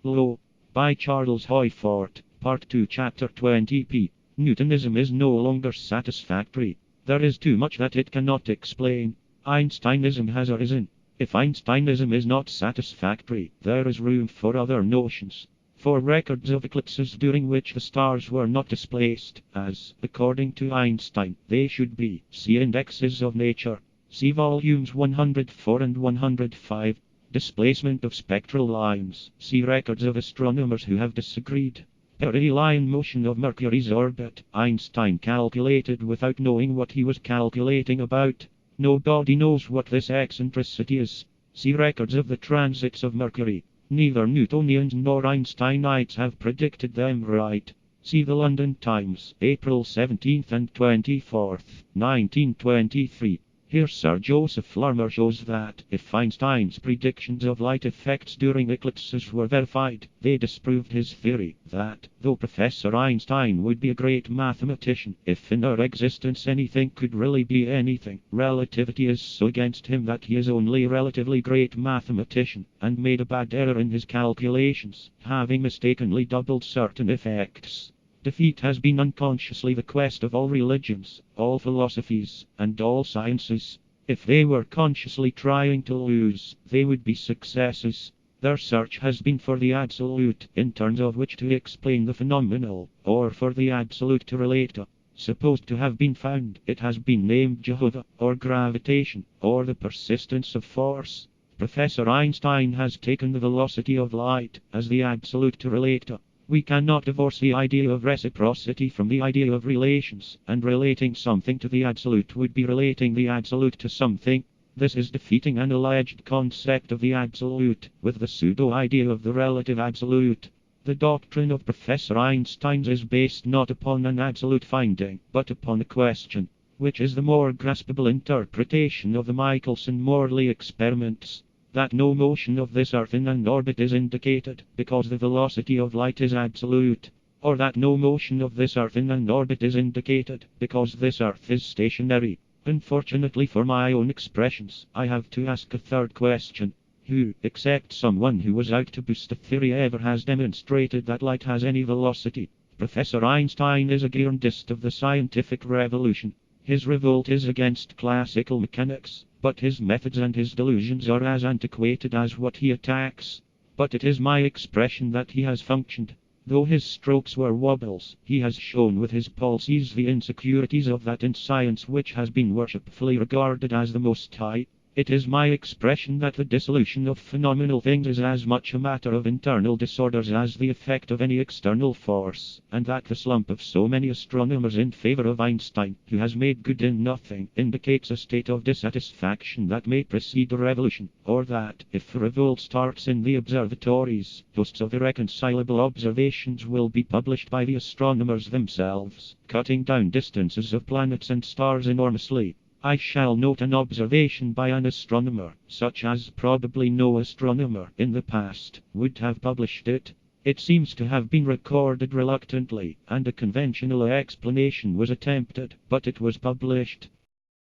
Law. By Charles Hoyfort, Part 2, Chapter 20p. Newtonism is no longer satisfactory. There is too much that it cannot explain. Einsteinism has arisen. If Einsteinism is not satisfactory, there is room for other notions. For records of eclipses during which the stars were not displaced, as, according to Einstein, they should be, see Indexes of Nature. See volumes 104 and 105. Displacement of spectral lines. See records of astronomers who have disagreed. Perihelion motion of Mercury's orbit. Einstein calculated without knowing what he was calculating about. Nobody knows what this eccentricity is. See records of the transits of Mercury. Neither Newtonians nor Einsteinites have predicted them right. See the London Times, April 17th and 24th, 1923. Here Sir Joseph Larmor shows that, if Einstein's predictions of light effects during eclipses were verified, they disproved his theory that, though Professor Einstein would be a great mathematician, if in our existence anything could really be anything, relativity is so against him that he is only a relatively great mathematician, and made a bad error in his calculations, having mistakenly doubled certain effects. Defeat has been unconsciously the quest of all religions, all philosophies, and all sciences. If they were consciously trying to lose, they would be successes. Their search has been for the absolute, in terms of which to explain the phenomenal, or for the absolute to relate to. Supposed to have been found, it has been named Jehovah, or gravitation, or the persistence of force. Professor Einstein has taken the velocity of light as the absolute to relate to. We cannot divorce the idea of reciprocity from the idea of relations, and relating something to the absolute would be relating the absolute to something. This is defeating an alleged concept of the absolute, with the pseudo-idea of the relative absolute. The doctrine of Professor Einstein's is based not upon an absolute finding, but upon a question, which is the more graspable interpretation of the Michelson-Morley experiments. That no motion of this earth in an orbit is indicated, because the velocity of light is absolute. Or that no motion of this earth in an orbit is indicated, because this earth is stationary. Unfortunately for my own expressions, I have to ask a third question. Who, except someone who was out to boost a theory, ever has demonstrated that light has any velocity? Professor Einstein is a guarantist of the scientific revolution. His revolt is against classical mechanics, but his methods and his delusions are as antiquated as what he attacks. But it is my expression that he has functioned. Though his strokes were wobbles, he has shown with his policies the insecurities of that in science which has been worshipfully regarded as the most high. It is my expression that the dissolution of phenomenal things is as much a matter of internal disorders as the effect of any external force, and that the slump of so many astronomers in favor of Einstein, who has made good in nothing, indicates a state of dissatisfaction that may precede the revolution, or that, if the revolt starts in the observatories, hosts of irreconcilable observations will be published by the astronomers themselves, cutting down distances of planets and stars enormously. I shall note an observation by an astronomer, such as probably no astronomer in the past would have published it. It seems to have been recorded reluctantly, and a conventional explanation was attempted, but it was published.